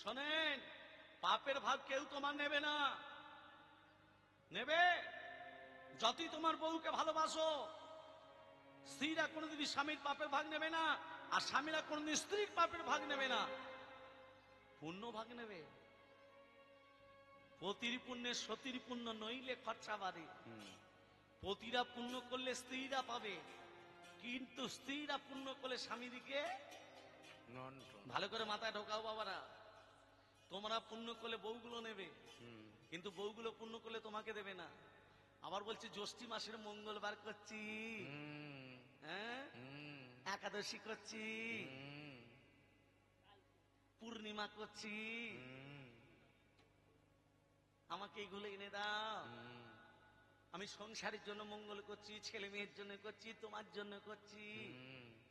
শোনেন, পাপের ভাগ কেউ তোমার নেবে না। নেবে যতই তোমার বউকে ভালোবাসো, স্ত্রীরা কোনোদিন স্বামীর পাপের ভাগ নেবে না, আর স্বামীরা কোনোদিন স্ত্রীর পাপের ভাগ নেবে না। পুণ্য ভাগ নেবে। পতির পুণ্যে সতীর পুণ্য নইলে খরচা বাড়ে। পতিরা পুণ্য করলে স্ত্রীরা পাবে, কিন্তু স্ত্রীরা পুণ্য করলে স্বামীদিকে। ভালো করে মাথায় ঢোকাও বাবারা, তোমরা পুণ্য করলে বউগুলো নেবে, কিন্তু বউগুলো পুণ্য করলে তোমাকে দেবে না। আবার বলছে জ্যৈষ্ঠী মাসের মঙ্গলবার করছি, হ্যাঁ একাদশী করছি, পূর্ণিমা করছি, আমাকে এগুলো এনে দাও। আমি সংসারের জন্য মঙ্গল করছি, ছেলে মেয়ের জন্য করছি, তোমার জন্য করছি,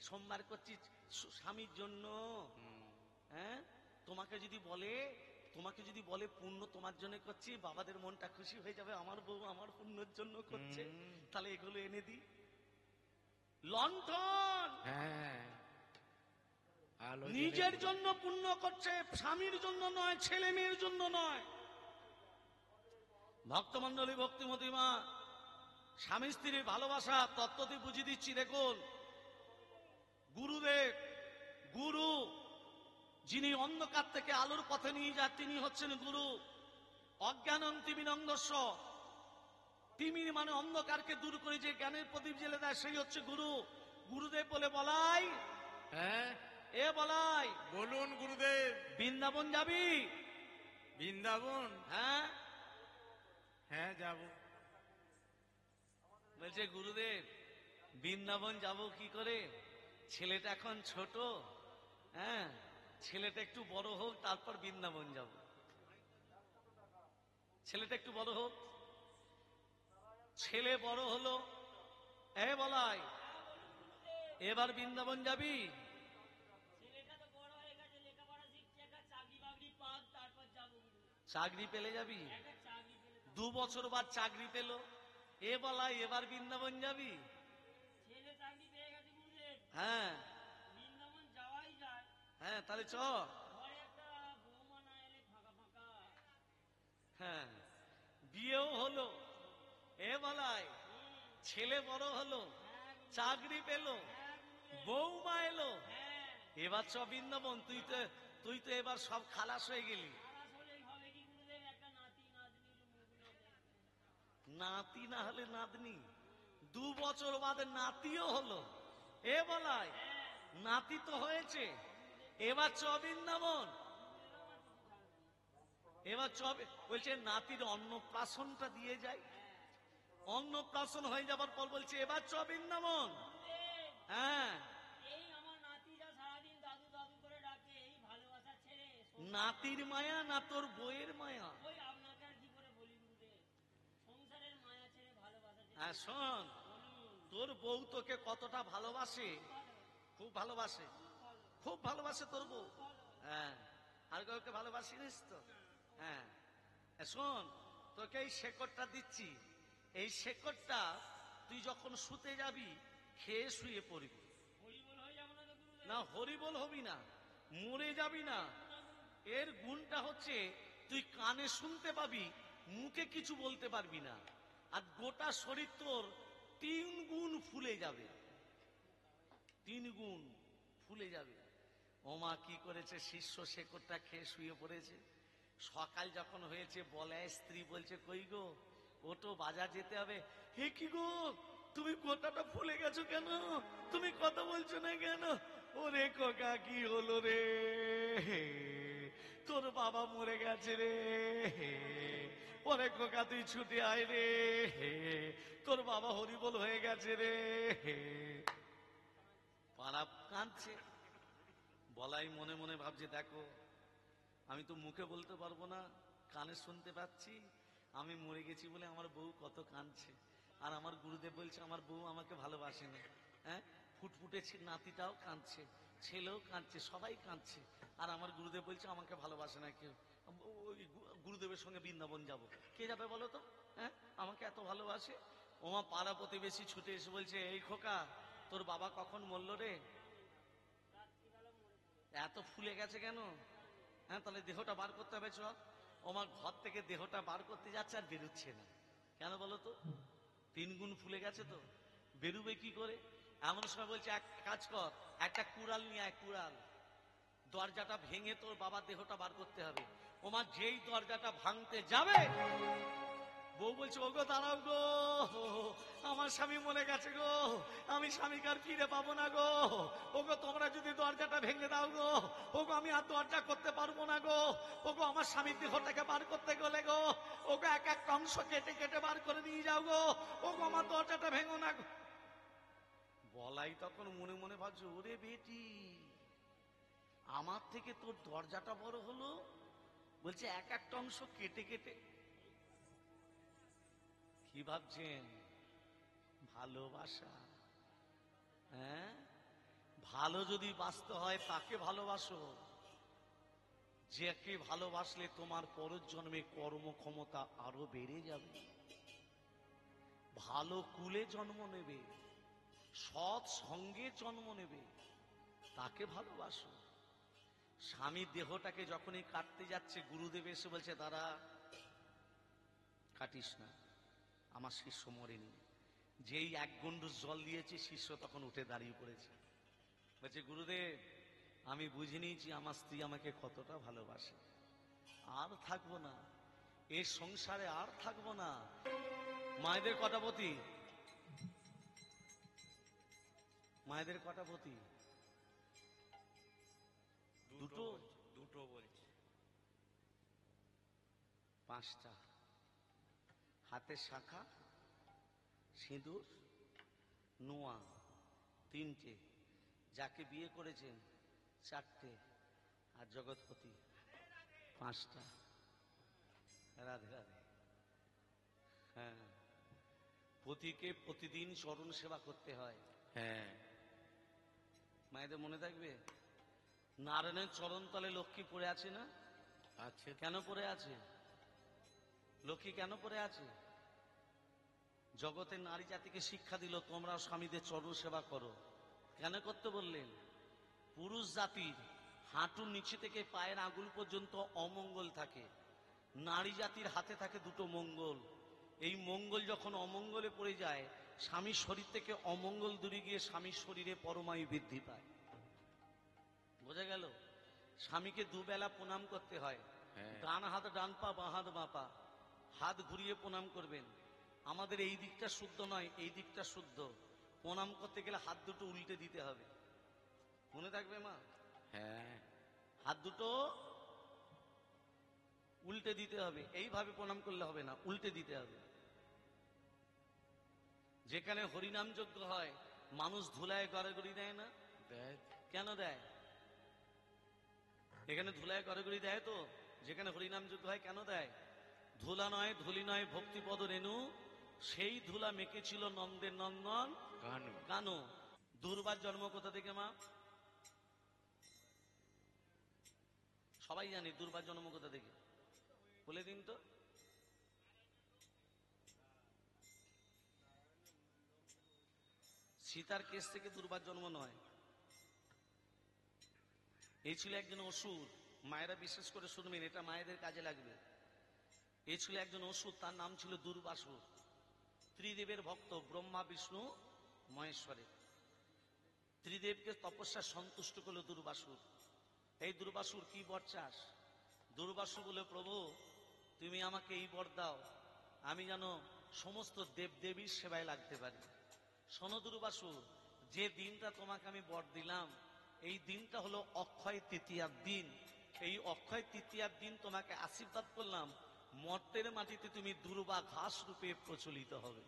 সোমবার করছি স্বামীর জন্য। হ্যাঁ, তোমাকে যদি বলে পুণ্য তোমার জন্য করছি, বাবাদের মনটা খুশি হয়ে যাবে, আমার বউ আমার পুণ্যের জন্য করছে, তাহলে এগুলো এনে দি। লণ্ঠন নিজের জন্য পুণ্য করছে, স্বামীর জন্য নয়, ছেলে মেয়ের জন্য নয়। ভক্তমন্ডলী, ভক্তিমতী মা, স্বামী স্ত্রীর ভালোবাসা তত্ত্বটি বুঝিয়ে দিচ্ছি। দেখুন, গুরুদেব, গুরু যিনি অন্ধকার থেকে আলোর পথে নিয়ে যায়, তিনি হচ্ছেন গুরু। অজ্ঞানং তিমিরন্ধস্য, তিমির মানে অন্ধকারকে দূর করে যে জ্ঞানের প্রদীপ জ্বেলে দেয়, সেই হচ্ছে গুরু। গুরুদেব বলে বলাই, হ্যাঁ এ বলাই, বলুন গুরুদেব। বৃন্দাবন যাবি? বৃন্দাবন? হ্যাঁ হ্যাঁ যাব। বলছে গুরুদেব বৃন্দাবন যাব কি করে? ছেলেটা এখন ছোট, হ্যাঁ ছেলেটা একটু বড় হোক, তারপর বৃন্দাবন যাব। ছেলেটা একটু বড় হোক। ছেলে বড় হলো, এ বলাই এবার বৃন্দাবন যাবি? চাকরি পেলে যাবি? 2 বছর বাদ চাকরি পেল, এ বলাই এবার বৃন্দাবন যাবি? হ্যাঁ হ্যাঁ, তাহলে চ। হ্যাঁ, বিয়েও হলো, এ বলাই ছেলে বড় হলো, চাকরি পেল, বৌমা এলো, এবার চ বৃন্দাবন। তুই তো এবার সব খালাস হয়ে গেলি। নাতি না হলে নাতনি, 2 বছর বাদে নাতিও হলো, এ বলাই নাতি তো হয়েছে, এবার চ বৃন্দাবন। এবার চবে বলছে নাতির অন্নপ্রাশনটা দিয়ে যায়। অন্নপ্রাশন হয়ে যাবার পর বলছে এবার চ বৃন্দাবন। হ্যাঁ, নাতির মায়া না তোর বইয়ের মায়া? হ্যাঁ শোন, তোর বউ তোকে কতটা ভালোবাসে, খুব ভালোবাসে, খুব ভালোবাসে তোর বউ। হ্যাঁ, আর কাউকে ভালোবাসিস তো? হ্যাঁ, শোন, তোকে এই শেকড়টা দিচ্ছি, এই শেকড়টা তুই যখন শুতে যাবি খেয়ে শুয়ে পড়বি। না হরিবোল হবি না, মরে যাবি না। এর গুণটা হচ্ছে তুই কানে শুনতে পাবি, মুখে কিছু বলতে পারবি না, আর গোটা শরীর তোর 3 গুণ ফুলে যাবে, 3 গুণ ফুলে যাবে। ওমা কি করেছে, শিষ্য শেকড়টা খেয়ে শুয়ে পড়েছে। সকাল যখন হয়েছে বলায় স্ত্রী বলছে কই গো ওটো, বাজার যেতে হবে। হে কি গো, তুমি গোটাটা ফুলে গেছো কেন? তুমি কথা বলছো না কেন? ওরে কোকা কি হলো রে, তোর বাবা মরে গেছে রে। ওরে কোকা তুই ছুটে আয় রে, তোর বাবা হরিবোল হয়ে গেছে রে। পাড়া কাঁদছে। বলাই মনে মনে ভাবছে দেখো, আমি তো মুখে বলতে পারবো না, কানে শুনতে পাচ্ছি, আমি মরে গেছি বলে আমার বউ কত কাঁদছে। আর আমার গুরুদেব বলছে আমার বউ আমাকে ভালোবাসে না। হ্যাঁ, ফুটফুটে নাতিটাও কাঁদছে, ছেলেও কাঁদছে, সবাই কাঁদছে, আর আমার গুরুদেব বলছে আমাকে ভালোবাসে না কেউ। গুরুদেবের সঙ্গে বৃন্দাবন যাব। কে যাবে বলো তো? হ্যাঁ, আমাকে এত ভালোবাসে। ওমা পাড়া প্রতিবেশী ছুটে এসে বলছে এই খোকা, তোর বাবা কখন মরল রে? এত ফুলে গেছে কেন? হ্যাঁ, তাহলে দেহটা বার করতে হবে, চল। আমার ঘর থেকে দেহটা বার করতে যাচ্ছে আর বেরোচ্ছে না। কেন বলো তো? 3 গুণ ফুলে গেছে তো, বেরুবে কি করে? এমন সময় বলছে, এক কাজ কর, একটা কুড়াল নিয়ে আয়, কুড়াল। দরজাটা ভেঙে তোর বাবার দেহটা বার করতে হবে। ওমা যেই দরজাটা ভাঙতে যাবে, বউ বলছে, ওগো দাঁড়াও গো, আমার স্বামী মরে গেছে গো, আমি স্বামীকে আর ফিরে পাবো না গো। ওগো তোমরা যদি দরজাটা ভেঙে দাও গো, ওগো আমি আর দরজা করতে পারবো না গো। ওগো আমার স্বামীর দেহটাকে বার করতে গেলে গো, ওগো এক এক অংশ কেটে কেটে বার করে নিয়ে যাও গো, ওগো আমার দরজাটা ভেঙো না গো। বলাই তখন মনে মনে ভাবছে, ওরে বেটি, আমার থেকে তোর দরজাটা বড় হলো, বলছে এক একটা অংশ কেটে কেটে। কি ভাবছেন? ভালোবাসা। হ্যাঁ, ভালো যদি বাঁচতে হয় তাকে ভালোবাসো, যাকে ভালোবাসলে তোমার পরের জন্মে কর্মক্ষমতা আরো বেড়ে যাবে, ভালো কুলে জন্ম নেবে, সৎ সঙ্গে জন্ম নেবে, তাকে ভালোবাসো। স্বামীর দেহটাকে যখনই কাটতে যাচ্ছে, গুরুদেব এসে বলছে, দাদা কাটিস না, আমার শিষ্য মরেনি। যেই এক গন্ডুস জল দিয়েছে, শিষ্য তখন উঠে দাঁড়িয়ে পড়েছে, বলছে, গুরুদেব আমি বুঝে নিয়েছি আমার স্ত্রী আমাকে কতটা ভালোবাসে, আর থাকবো না এই সংসারে, আর থাকবো না। মায়েদের কটা পতি? মায়েদের কটা পতি? দুটো? দুটো বলছে। 5টা। হাতের শাখা, সিঁদুর, নোয়া 3টে, যাকে বিয়ে করেছেন 4টে, আর জগৎপতি 5টা। রাধে রাধে। হ্যাঁ, পতিকে প্রতিদিন চরণ সেবা করতে হয়। হ্যাঁ, মায়েদের মনে থাকবে, নারায়ণের চরণ তলে লক্ষ্মী পড়ে আছে না? আছে। কেন পড়ে আছে? লক্ষ্মী কেন পড়ে আছে? জগতের নারী জাতিকে শিক্ষা দিল, তোমরা স্বামীদের চরণ সেবা করো। কেন করতে বললেন? পুরুষ জাতির হাঁটুর নিচে থেকে পায়ের আঙুল পর্যন্ত অমঙ্গল থাকে, নারী জাতির হাতে থাকে দুটো মঙ্গল। এই মঙ্গল যখন অমঙ্গলে পড়ে যায়, স্বামীর শরীর থেকে অমঙ্গল দূরে গিয়ে স্বামীর শরীরে পরমায়ু বৃদ্ধি পায়। বোঝা গেল? স্বামীকে দুবেলা প্রণাম করতে হয়। হ্যাঁ। ডান হাত ডান পা, বাঁ হাত বাঁ পা, হাত ঘুরিয়ে প্রণাম করবেন। আমাদের এই দিকটা শুদ্ধ নয়, এই দিকটা শুদ্ধ। প্রণাম করতে গেলে হাত দুটো উল্টে দিতে হবে, মনে থাকবে মা? হ্যাঁ, হাত দুটো উল্টে দিতে হবে, এইভাবে প্রণাম করলে হবে না, উল্টে দিতে হবে। যেখানে হরিনাম যজ্ঞ হয়, মানুষ ধুলায় গড়াগড়ি দেয় না? দেখ। কেন দেয়? এখানে ধুলায় গড়াগড়ি দেয় তো, যেখানে হরিনাম যজ্ঞ হয় কেন দেয়? ধুলা নয়, ধুলি নয়, ভক্তিপদ রেণু, সেই ধুলা মেখেছিল নন্দের নন্দন গানু। কানু। দুর্বার জন্ম কোথা থেকে মা? সবাই জানি দুর্বার জন্ম কোথা থেকে, বলে দিন তো। সীতার কেস থেকে দুর্বার জন্ম নয়। এই ছিল একজন অসুর, মায়েরা বিশেষ করে শুনবেন, এটা মায়েদের কাজে লাগবে। এই ছিল একজন অসুর, তার নাম ছিল দুর্বাসুর। ত্রিদেবের ভক্ত, ব্রহ্মা বিষ্ণু মহেশ্বরের। ত্রিদেবকে তপস্যা সন্তুষ্ট করলো দুর্বাসুর। এই দুর্বাসুর কি বর চাস? দুর্বাসুর বলে, প্রভু তুমি আমাকে এই বর দাও, আমি যেন সমস্ত দেবদেবীর সেবায় লাগতে পারি। শোনো দুর্বাসুর, যে দিনটা তোমাকে আমি বর দিলাম, এই দিনটা হলো অক্ষয় তৃতীয়ার দিন। এই অক্ষয় তৃতীয়ার দিন তোমাকে আশীর্বাদ করলাম, মর্তের মাটিতে তুমি দুর্বা ঘাস রূপে প্রচলিত হবে।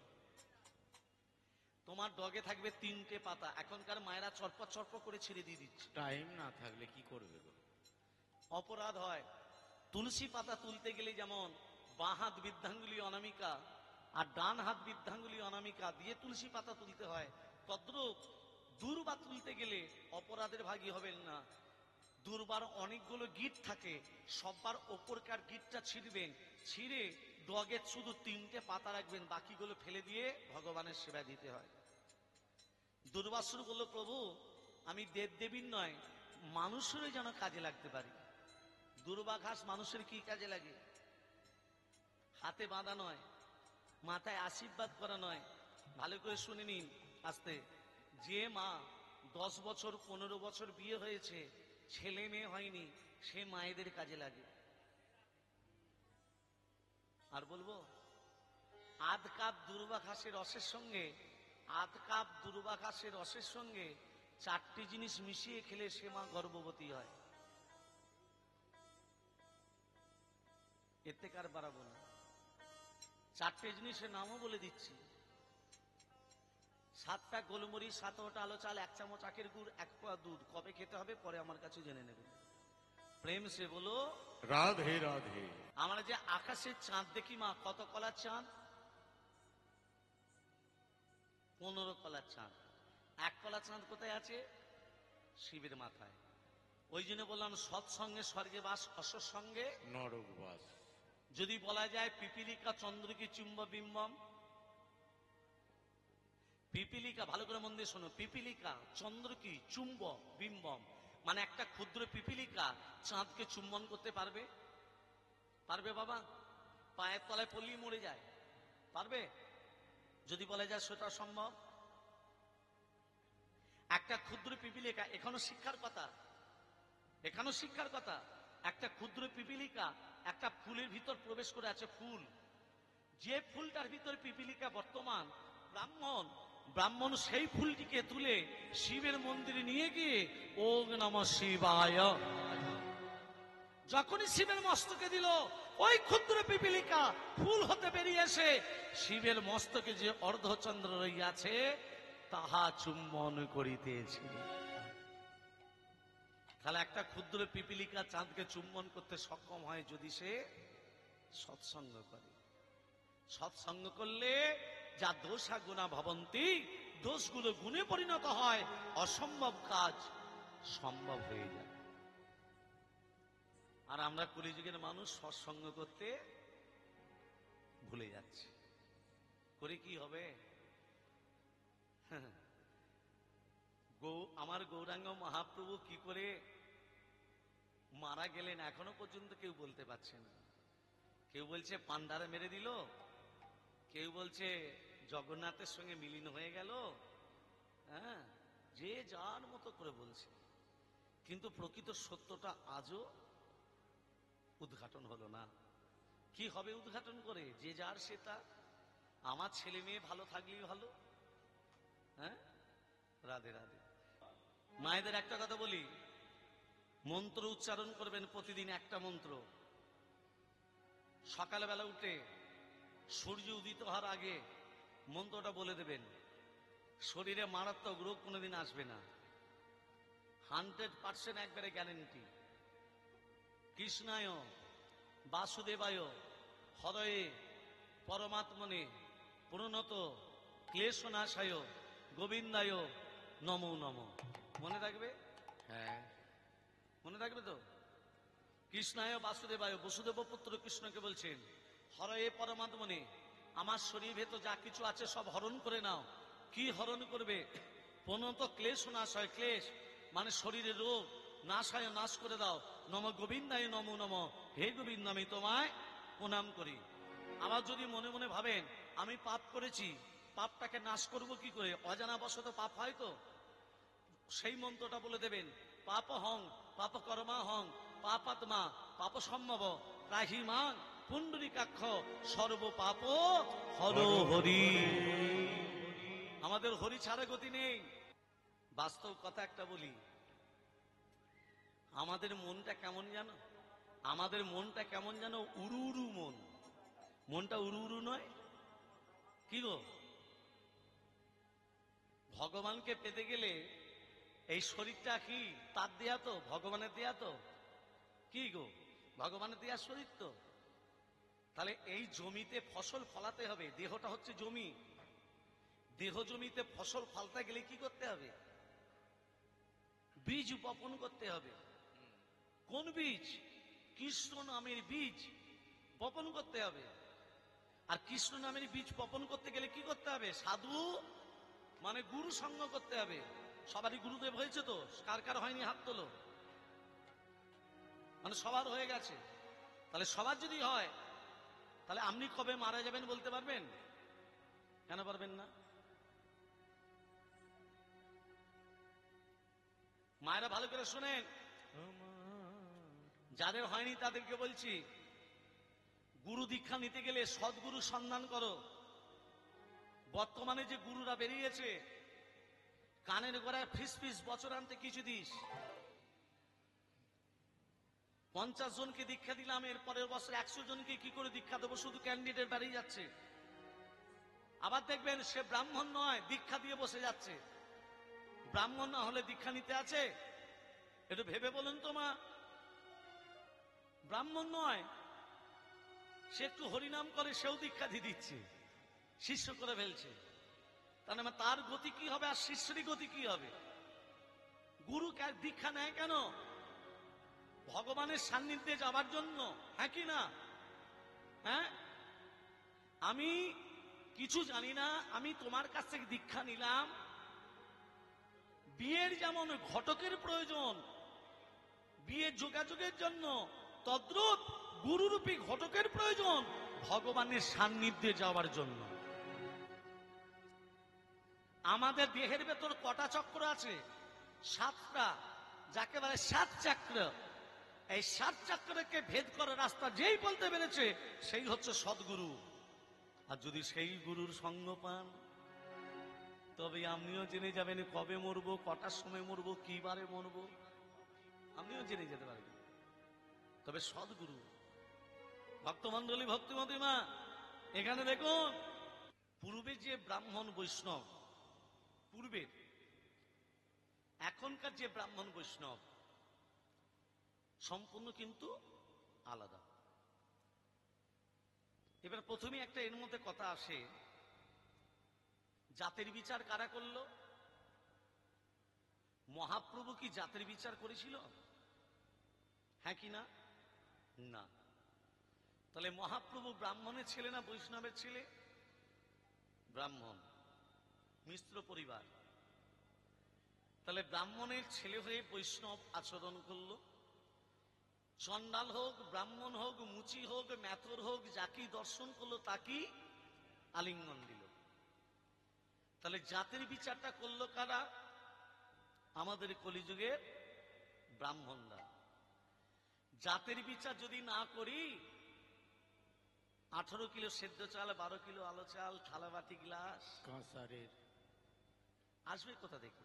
তোমার ডগে থাকবে 3টে পাতা। এখনকার মায়েরা চরপা চরপা করে ছেড়ে দিয়ে দিচ্ছে, টাইম না থাকলে কি করবে গো? অপরাধ হয়। তুলসী পাতা তুলতে গেলে যেমন বাঁ হাত বৃদ্ধাঙ্গুলি অনামিকা আর ডান হাত বৃদ্ধাঙ্গুলি অনামিকা দিয়ে তুলসী পাতা তুলতে হয়, তদ্রূপ দুর্বা তুলতে গেলে অপরাধের ভাগী হবেন না। দুর্বার অনেকগুলো গিট থাকে, সববার ওপরকার গিটটা ছিঁড়বেন, ছিঁড়ে ডগে শুধু 3টে পাতা রাখবেন, বাকিগুলো ফেলে দিয়ে ভগবানের সেবা দিতে হয়। দুর্বাসুর বলল, প্রভু আমি দেবদেবীর নয়, মানুষেরও যেন কাজে লাগতে পারি। দুর্বা ঘাস মানুষের কি কাজে লাগে? হাতে বাঁধা নয়, মাথায় আশীর্বাদ করা নয়। ভালো করে শুনে নিন আস্তে। যে মা 10 বছর 15 বছর বিয়ে হয়েছে, ছেলে মেয়ে হয়নি, সে মায়েদের কাজে লাগে। আর বলবো, আধ কাপ দুর্বা ঘাসের রসের সঙ্গে, আধ কাপ দুর্বা ঘাসের রসের সঙ্গে 4টি জিনিস মিশিয়ে খেলে সে মা গর্ভবতী হয়। এতে কার বাড়াবো না, 4টে জিনিসের নামও বলে দিচ্ছি। 7টা গোলমরিচ, 7টা আলো চাল, 1 চামচ আখের গুড়, 1 পোয়া দুধ। কবে খেতে হবে পরে আমার কাছে জেনে নেবেন। প্রেম সে বলো রাধে রাধে। আমরা যে আকাশের চাঁদ দেখি মা, কত কলার চাঁদ? 15 কলার চাঁদ। 1 কলার চাঁদ কোথায় আছে? শিবের মাথায়। ওই জন্য বললাম সৎসঙ্গে স্বর্গে বাস, অসৎসঙ্গে নরক বাস। যদি বলা যায় পিপিলিকা চন্দ্রকি চুম্ব বিম্বম, পিপিলিকা, ভালো করে মন দিয়ে শোনো, পিপিলিকা চন্দ্রকি চুম্ব বিম্বম মানে একটা ক্ষুদ্র পিপিলিকা চাঁদকে চুম্বন করতে পারবে? পারবে বাবা? পায়ের তলায় পড়লেই মরে যায়, পারবে? যদি বলা যায় সেটা সম্ভব? একটা ক্ষুদ্র পিপিলিকা, এখানেও শিক্ষার কথা, এখানেও শিক্ষার কথা। একটা ক্ষুদ্র পিপিলিকা একটা ফুলের ভিতর প্রবেশ করে আছে, ফুল, যে ফুলটার ভিতর পিপিলিকা বর্তমান, ব্রাহ্মণ, ব্রাহ্মণ সেই ফুলটিকে তুলে শিবের মন্দিরে নিয়ে গিয়ে ওম নমঃ শিবায় যখনই শিবের মস্তকে দিল, ওই ক্ষুদ্র পিপিলিকা ফুল হতে বেরিয়ে এসে শিবের মস্তকে যে অর্ধচন্দ্র রইয়াছে তাহা চুম্বন করিতেছে। তাহলে একটা ক্ষুদ্র পিপিলিকা চাঁদকে চুম্বন করতে সক্ষম হয় যদি সে সৎসঙ্গ করে। সৎসঙ্গ করলে যা দোষা গুণা ভবন্তি, দোষগুলো গুণে পরিণত হয়, অসম্ভব কাজ সম্ভব হয়ে যায়। আর আমরা কলিযুগের মানুষ সৎসঙ্গ করতে ভুলে যাচ্ছি। করে কি হবে? আমার গৌরাঙ্গ মহাপ্রভু কি করে মারা গেলেন এখনো পর্যন্ত কেউ বলতে পারছে না। কেউ বলছে পান্ডারে মেরে দিল, কেউ বলছে জগন্নাথের সঙ্গে মিলিন হয়ে গেল, হ্যাঁ, যে যার মতো করে বলছে, কিন্তু প্রকৃত সত্যটা আজও উদ্ঘাটন হলো না। কি হবে উদ্ঘাটন করে? যে যার সেটা। আমার ছেলে মেয়ে ভালো থাকলেই ভালো। হ্যাঁ, রাধে রাধে। মায়েদের একটা কথা বলি, মন্ত্র উচ্চারণ করবেন প্রতিদিন একটা মন্ত্র। সকালবেলা উঠে সূর্য উদিত হওয়ার আগে মন্ত্রটা বলে দেবেন। শরীরে মারাত্মক রোগ কোনোদিন আসবে না, 100% একবারে গ্যারেন্টি। কৃষ্ণায় বাসুদেবায় হরয়ে পরমাত্মনে প্রণত ক্লেশনাশায় গোবিন্দায় নমো নমঃ। মনে রাখবে? হ্যাঁ, মনে রাখবে তো? কৃষ্ণায় বাসুদেবায়, বসুদেব পুত্র কৃষ্ণকে বলছেন, হরয়ে পরমাত্মনে, আমার শরীর ভেতর যা কিছু আছে সব হরণ করে নাও। কি হরণ করবে? প্রণত ক্লেশ নাশ হয়, ক্লেশ মানে শরীরের রোগ, নাশ হয়, নাশ করে দাও। নম গোবিন্দায় নমো নম, হে গোবিন্দ আমি তোমায় প্রণাম করি। আবার যদি মনে মনে ভাবেন আমি পাপ করেছি, পাপটাকে নাশ করব কি করে? অজানা বশত পাপ হয় তো, সেই মন্ত্রটা বলে দেবেন। পাপ হং পাপ কর্মা হং পাপাত্মা পাপ সম্ভব রাহিমাং পুণ্ডরিকাক্ষ সর্ব পাপ হর হরি। আমাদের হরি ছাড়া গতি নেই। বাস্তব কথা একটা বলি, আমাদের মনটা কেমন জানো? আমাদের মনটা কেমন জানো? উড়ু উড়ু মন। মনটা উড়ু উড়ু নয় কি গো? ভগবানকে পেতে গেলে এই শরীরটা কি তার দেয়া? তো ভগবানের দেয়া। তো কি গো, ভগবানের দেয়া শরীর তো। তাহলে এই জমিতে ফসল ফলাতে হবে, দেহটা হচ্ছে জমি। দেহ জমিতে ফসল ফলাতে গেলে কি করতে হবে? বীজ বপন করতে হবে। কোন বীজ? কৃষ্ণ নামের বীজ বপন করতে হবে। আর কৃষ্ণ নামের বীজ বপন করতে গেলে কি করতে হবে? সাধু মানে গুরু সঙ্গ করতে হবে। সবারই গুরুদেব হয়েছে তো? কার কার হয়নি হাত তোলো। মানে সবার হয়ে গেছে। তাহলে সবার যদি হয়, তাহলে আপনি কবে মারা যাবেন বলতে পারবেন? কেন পারবেন না? মায়েরা ভালো করে শুনেন, যাদের হয়নি তাদেরকে বলছি, গুরু দীক্ষা নিতে গেলে সদ্গুরু সন্ধান করো। বর্তমানে যে গুরুরা বেরিয়েছে, কানের গোড়ায় ফিস ফিস বছর আনতে কিছু দিস, 50 জনকে দীক্ষা দিলাম, এর পরের বছর 100 জনকে কি করে দীক্ষা দেবো? শুধু ক্যান্ডিডেট বাড়িয়ে যাচ্ছে। আবার দেখবেন সে ব্রাহ্মণ নয়, দীক্ষা দিয়ে বসে যাচ্ছে। ব্রাহ্মণ না হলে দীক্ষা নিতে আছে? একটু ভেবে বলুন তো মা। ব্রাহ্মণ নয়, সে একটু হরিনাম করে, সেও দীক্ষা দিয়ে দিচ্ছে, শিষ্য করে ফেলছে। তার মানে তার গতি কি হবে, আর শিষ্যেরই গতি কি হবে? গুরু দীক্ষা নেয় কেন? ভগবানের সান্নিধ্যে যাবার জন্য, হ্যাঁ কি না? হ্যাঁ, আমি কিছু জানি না, আমি তোমার কাছ থেকে দীক্ষা নিলাম। বিয়ের যেমন ঘটকের প্রয়োজন বিয়ে যোগাযোগের জন্য, তদ্রূপ গুরুরূপী ঘটকের প্রয়োজন ভগবানের সান্নিধ্যে যাওয়ার জন্য। আমাদের দেহের ভেতর কটা চক্র আছে? 7টা, যাকে বলে 7 চক্র। এই 7 চক্রকে ভেদ করার রাস্তা যেই বলতে পেরেছে, সেই হচ্ছে সদ্গুরু। আর যদি সেই গুরুর সঙ্গ পান, তবে আপনিও জেনে যাবেন কবে মরবো, কটার সময় মরবো, কি বারে মরবো, আপনিও জেনে যেতে পারবেন। তবে সদ্গুরু, ভক্তমন্ডলী, ভক্তিমতী মা, এখানে দেখুন, পূর্বে যে ব্রাহ্মণ বৈষ্ণব, পূর্বের, এখনকার যে ব্রাহ্মণ বৈষ্ণব সম্পূর্ণ কিন্তু আলাদা। এবার প্রথমে একটা এর মধ্যে কথা আসে, জাতের বিচার কারা করলো? মহাপ্রভু কি জাতের বিচার করেছিল? হ্যাঁ কি না? না। তাহলে মহাপ্রভু ব্রাহ্মণের ছেলে না বৈষ্ণবের ছেলে? ব্রাহ্মণ, মিশ্র পরিবার। তাহলে ব্রাহ্মণের ছেলে হয়ে বৈষ্ণব আচরণ করলো। চন্ডাল হোক, ব্রাহ্মণ হোক, মুচি হোক, মেথর হোক, যাকেই দর্শন করলো তাকেই আলিঙ্গন দিল। তাহলে জাতের বিচারটা করলো কারা? আমাদের কলিযুগের ব্রাহ্মণরা। জাতের বিচার যদি না করি, 18 কিলো সেদ্ধ চাল, 12 কিলো আলো চাল, থালা বাটি গ্লাস কাঁসারের আসবে কোথা থেকে?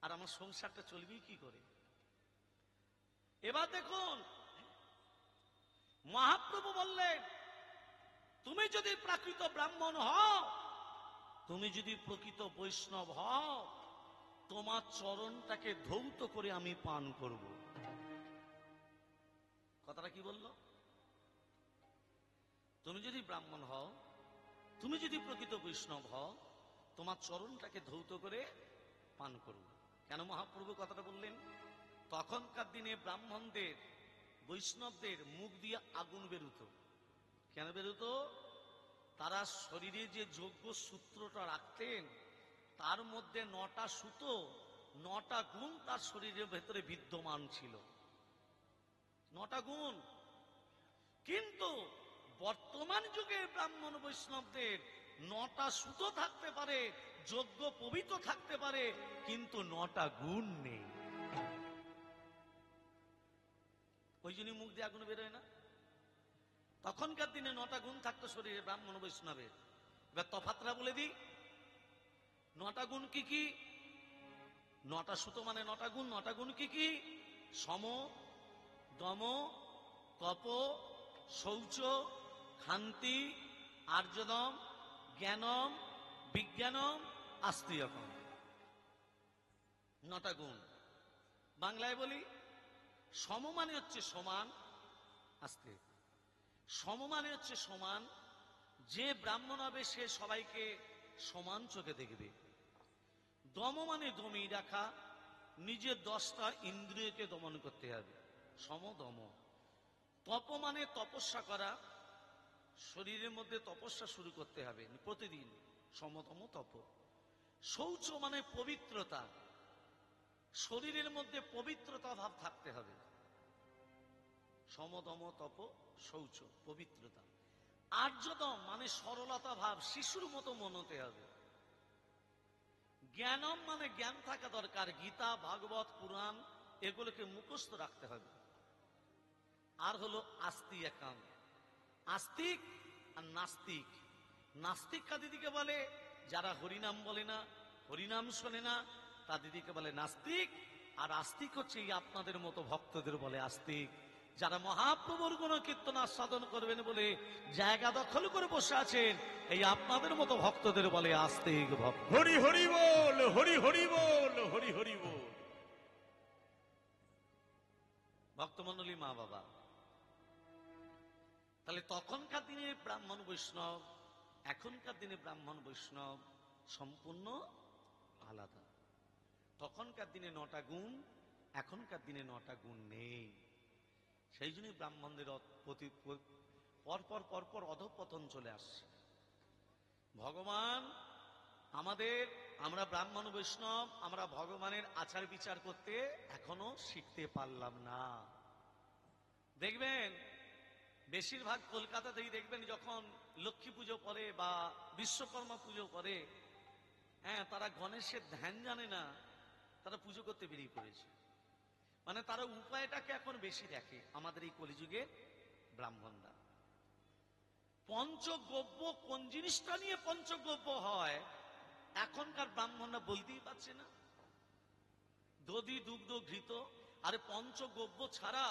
আর আমার সংসারটা চলবেই কি করে? এবার দেখুন, মহাপ্রভু বললেন, তুমি যদি প্রাকৃত ব্রাহ্মণ হও, তুমি যদি প্রকৃত বৈষ্ণব হও, তোমার চরণটাকে ধৌত করে আমি পান করব। কথাটা কি বলল? তুমি যদি ব্রাহ্মণ হও, তুমি যদি প্রকৃত বৈষ্ণব হও, তোমার চরণটাকে ধৌত করে পান করব। কেন মহাপ্রভু কথাটা বললেন? তখনকার দিনে ব্রাহ্মণদের, বৈষ্ণবদের মুখ দিয়ে আগুন বেরোতো। কেন বেরোতো? তারা শরীরে যে যজ্ঞ সূত্রটা রাখতেন, তার মধ্যে 9টা সুতো, 9টা গুণ তার শরীরের ভেতরে বিদ্যমান ছিল। 9টা গুণ। কিন্তু বর্তমান যুগের ব্রাহ্মণ বৈষ্ণবদের 9টা সুতো থাকতে পারে, যজ্ঞ পবিত্র থাকতে পারে, কিন্তু 9টা গুণ নেই। ওই জন্য মুখ দিয়ে আগুন বেরোয় না। তখনকার দিনে 9টা গুণ থাকতো শরীরে ব্রাহ্মণ বৈষ্ণবের। এবার তফাৎরা বলে দিই, 9টা গুণ কি কি? 9টা সুতো মানে 9টা গুণ। 9টা গুণ কি কি? সম, দম, তপ, শৌচ, ক্ষান্তি, আর্যদম, জ্ঞানম, বিজ্ঞানম, আস্তিকম। 9টা গুণ। বাংলায় বলি, সম মানে হচ্ছে সমান, আস্তে, সম মানে হচ্ছে সমান। যে ব্রাহ্মণ হবে সে সবাইকে সমান চোখে দেখবে। দম মানে দমিয়ে রাখা, নিজের 10টা ইন্দ্রিয়কে দমন করতে হবে, সম দম। তপ মানে তপস্যা করা, শরীরের মধ্যে তপস্যা শুরু করতে হবে প্রতিদিন, সমতম তপ। শৌচ মানে পবিত্রতা, শরীরের মধ্যে পবিত্রতা ভাব থাকতে হবে। সমদম তপ শৌচ, পবিত্রতা। আর্যদম মানে সরলতা ভাব, শিশুর মতো মন হতে হবে। জ্ঞানম মানে জ্ঞান থাকা দরকার, গীতা ভাগবত পুরাণ এগুলোকে মুখস্থ রাখতে হবে। আর হলো আস্তি একাম, আস্তিক আর নাস্তিক। নাস্তিক কাদিদিকে বলে যারা হরিনাম বলে না, হরিনাম শোনে না, তা দিদিকে বলে নাস্তিক। আর আস্তিক হচ্ছে এই আপনাদের মতো ভক্তদের বলে আস্তিক, যারা মহাপ্রভুর গুণ কীর্তন আস্বাদন করবেন বলে জায়গা দখল করে বসে আছেন, এই আপনাদের মতো ভক্তদের বলে আস্তিক ভক্ত। হরি হরি বল, হরি হরি বল, হরি হরি বল। ভক্তমণ্ডলী, মা বাবা, তাহলে তখনকার দিনে ব্রাহ্মণ বৈষ্ণব, এখনকার দিনে ব্রাহ্মণ বৈষ্ণব সম্পূর্ণ আলাদা। তখনকার দিনে 9টা গুণ, এখনকার দিনে 9টা গুণ নেই। সেই জন্যই ব্রাহ্মণদের পরপর পরপর অধঃপতন চলে আসছে। ভগবান আমাদের, আমরা ব্রাহ্মণ বৈষ্ণব, আমরা ভগবানের আচার বিচার করতে এখনো শিখতে পারলাম না। দেখবেন বেশিরভাগ কলকাতাতেই দেখবেন যখন লক্ষ্মী পুজো করে বা বিশ্বকর্মা পুজো করে, হ্যাঁ, তারা গণেশের ধ্যান জানে না, তারা পুজো করতে বেরিয়ে পড়েছে। মানে তারা উপায়টাকে এখন বেশি দেখে আমাদের এই কলিযুগে ব্রাহ্মণরা। পঞ্চগব্য কোন জিনিসটা নিয়ে পঞ্চগব্য হয় এখনকার ব্রাহ্মণরা বলতেই পারছে না। দধি দুগ্ধ ঘৃত, আরে পঞ্চগব্য ছাড়া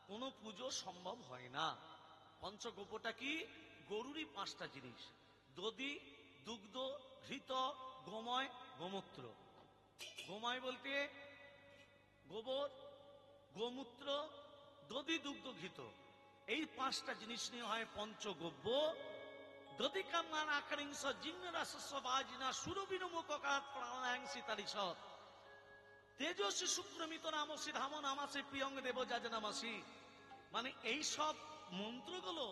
কোনো পুজো সম্ভব হয় না। পঞ্চগব্যটা কি? গরুরই 5টা জিনিস, দধি দুগ্ধ ঘৃত গোময় গোমূত্র। গোময় বলতে গোবর, গোমূত্র, দধি দুগ্ধ ঘৃত, এই 5টা জিনিস নিয়ে হয় পঞ্চগব্য। দধি কান্নান আকারিংস জিন্ন রাসস্ব বাজিনা সুরবিনু মুখকাত প্রাণাংসি তারিসৎ তেজস্বী শুক্রমিত নামসি ধাম নামাসি প্রিয়ঙ্গ দেব যাজনামাসি। মানে এই সব মন্ত্রগুলো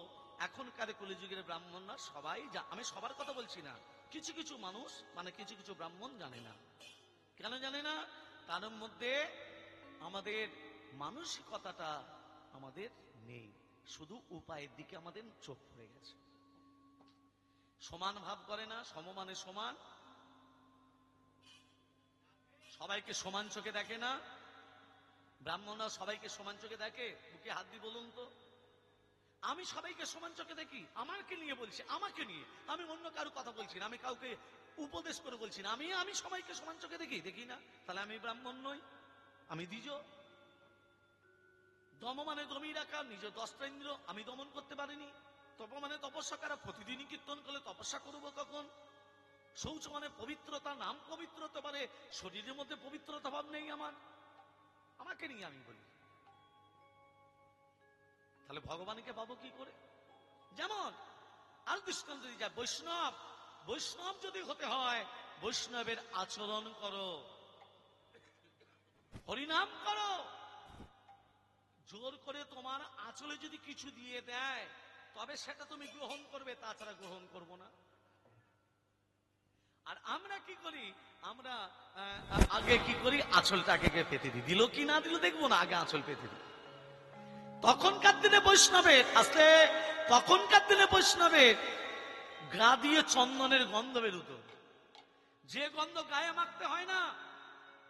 এখনকার কলিযুগের ব্রাহ্মণরা সবাই, আমি সবার কথা বলছি না, কিছু কিছু মানুষ মানে কিছু কিছু ব্রাহ্মণ জানে না। কেন জানে না? তার মধ্যে আমাদের মানসিকতাটা আমাদের নেই, শুধু উপায়ের দিকে আমাদের চোখ পড়ে গেছে। সমান ভাব করে না, সমমানে সমান, সবাইকে সমান চোখে দেখে না। ব্রাহ্মণরা সবাইকে সমান চোখে দেখে? বুকে হাত দিয়ে বলুন তো। আমি সবাইকে সমান চোখে দেখি, আমাকে নিয়ে বলছি, আমাকে নিয়ে, আমি অন্য কারো কথা বলছি না, আমি কাউকে উপদেশ করে বলছি না, আমি সবাইকে সমান চোখে দেখি, দেখি না? তাহলে আমি ব্রাহ্মণ নই, আমি দ্বিজ। দম মানে দমিয়ে রাখা, নিজের 10টা ইন্দ্র আমি দমন করতে পারিনি। তপ মানে তপস্যা করা, প্রতিদিনই কীর্তন করলে তপস্যা করবো কখন? শৌচ মানে পবিত্রতা, নাম পবিত্র হতে পারে, শরীরের মধ্যে পবিত্রতা ভাব নেই আমার, আমাকে নিয়ে আমি বলি। তাহলে ভগবানকে পাবো কি করে? যেমন আর দৃষ্টান্ত দিয়ে যায়, বৈষ্ণব, বৈষ্ণব যদি হতে হয় বৈষ্ণবের আচরণ করো, হরিনাম করো। জোর করে তোমার আঁচলে যদি কিছু দিয়ে দেয় তবে সেটা তুমি গ্রহণ করবে, তাছাড়া গ্রহণ করব না। আর আমরা কি করি? আমরা আগে কি করি? আঁচলটাকে পেতে দিই, দিল কি না দিল দেখবো না, আগে আঁচল পেতে দিই। তখনকার দিনে বৈষ্ণবের আসলে, তখনকার দিনে বৈষ্ণবের গা দিয়ে চন্দনের গন্ধ বেরোতো, যে গন্ধ গায়ে মাখতে হয় না,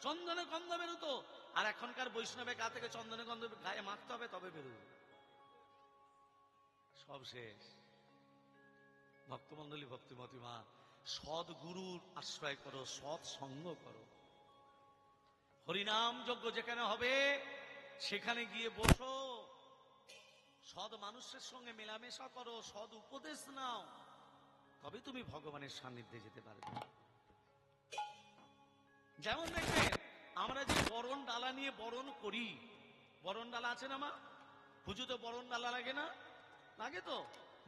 চন্দনের গন্ধ বেরোতো। আর এখনকার বৈষ্ণবের গা থেকে চন্দনের গন্ধ গায়ে মাখতে হবে তবে বেরোবে, সব শেষ। ভক্তমন্ডলী, ভক্তিমতী মা, সৎ গুরুর আশ্রয় করো, সৎ সঙ্গ করো। হরিনাম যজ্ঞ যেখানে হবে সেখানে গিয়ে বসো, সৎ মানুষের সঙ্গে মেলামেশা করো, সৎ উপদেশ নাও, তবে তুমি ভগবানের সান্নিধ্যে যেতে পারবে। যেমন দেখবেন আমরা যে বরণ ডালা নিয়ে বরণ করি, বরণ ডালা আছে না মা? পুজোতে বরণ ডালা লাগে না? লাগে তো।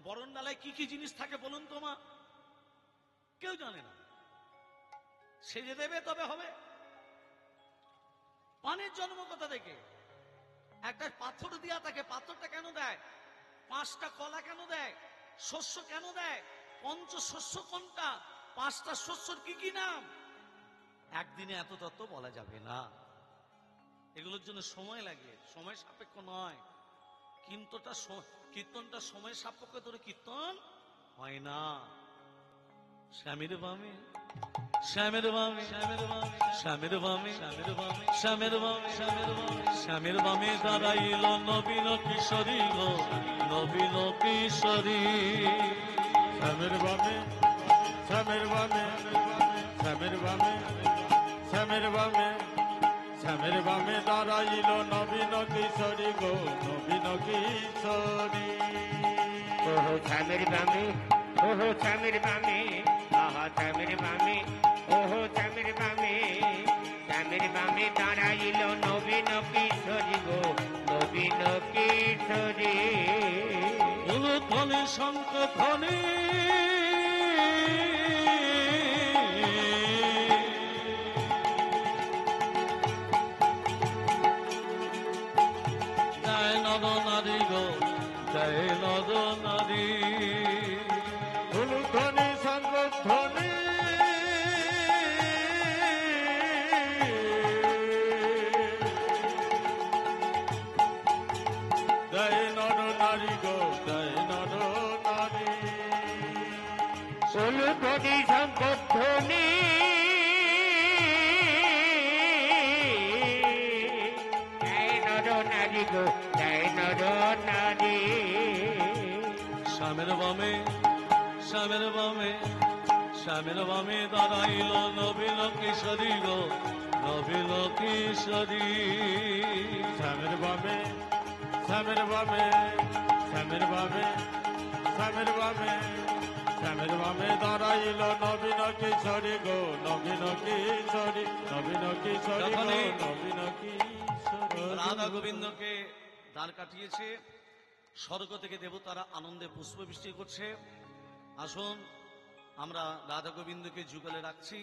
বরণ ডালায় কি কি জিনিস থাকে বলুন তো মা? কেউ জানে না, সেজে দেবে তবে হবে। পানের জন্ম কোথা থেকে? একটা পাথর দিয়া থাকে, পাথরটা কেন দেয়? 5টা কলা কেন দেয়? শস্য কেন দেয়? পঞ্চশস্য কোনটা? 5টা শস্যর কি কি নাম? একদিনে এত তত্ত্ব বলা যাবে না, এগুলোর জন্য সময় লাগে, সময় সাপেক্ষ নয়। কীর্তনটা সময় সাপেক্ষে তোর কীর্তন হয় না। স্বামীর বামে শ্যামের বামে শ্যামের বামে শ্যামের বামে শ্যামের বামে দাঁড়াইল নবীন কিশোরী গো নবীন কিশোরী। শ্যামের বামে শ্যামের বামে শ্যামের বামে শ্যামের বামে শ্যামের বামে দাঁড়াইল নবীন কিশোরী গো নবীন কিশোরী। ওহো শ্যামের বামে ওহো শ্যামের বামে আহা শ্যামের বামে ওহো শ্যামের বামে শ্যামের বামে দাঁড়াইল নবীন কিশোরী গো নবীন কিশোরী। ধ্বনি শঙ্খ ধ্বনি জয় নর নারী গো জয় নর নারী। ধ্বনি সংধ্বনি জয় নর নারী গো জয় নর নারী। ধ্বনি সংধ্বনি জয় নর নারী গো জয় নর নারী। শ্যামের বামে শ্যামের বামে শ্যামের বামে দাঁড়াইল নবীন কিশোরী গো নবীন কিশোরী। শ্যামের বামে শ্যামের বামে শ্যামের বামে শ্যামের বামে শ্যামের বামে দাঁড়াইল নবীন কিশোরী গো নবীন কিশোরী নবীন কিশোরী গো যখনই নবীন কিশোরী। রাধা গোবিন্দকে দাঁড় কাটিয়েছে, স্বর্গ থেকে দেবতারা আনন্দে পুষ্পবৃষ্টি করছে। আসুন আমরা রাধা গোবিন্দকে যুগলে রাখছি।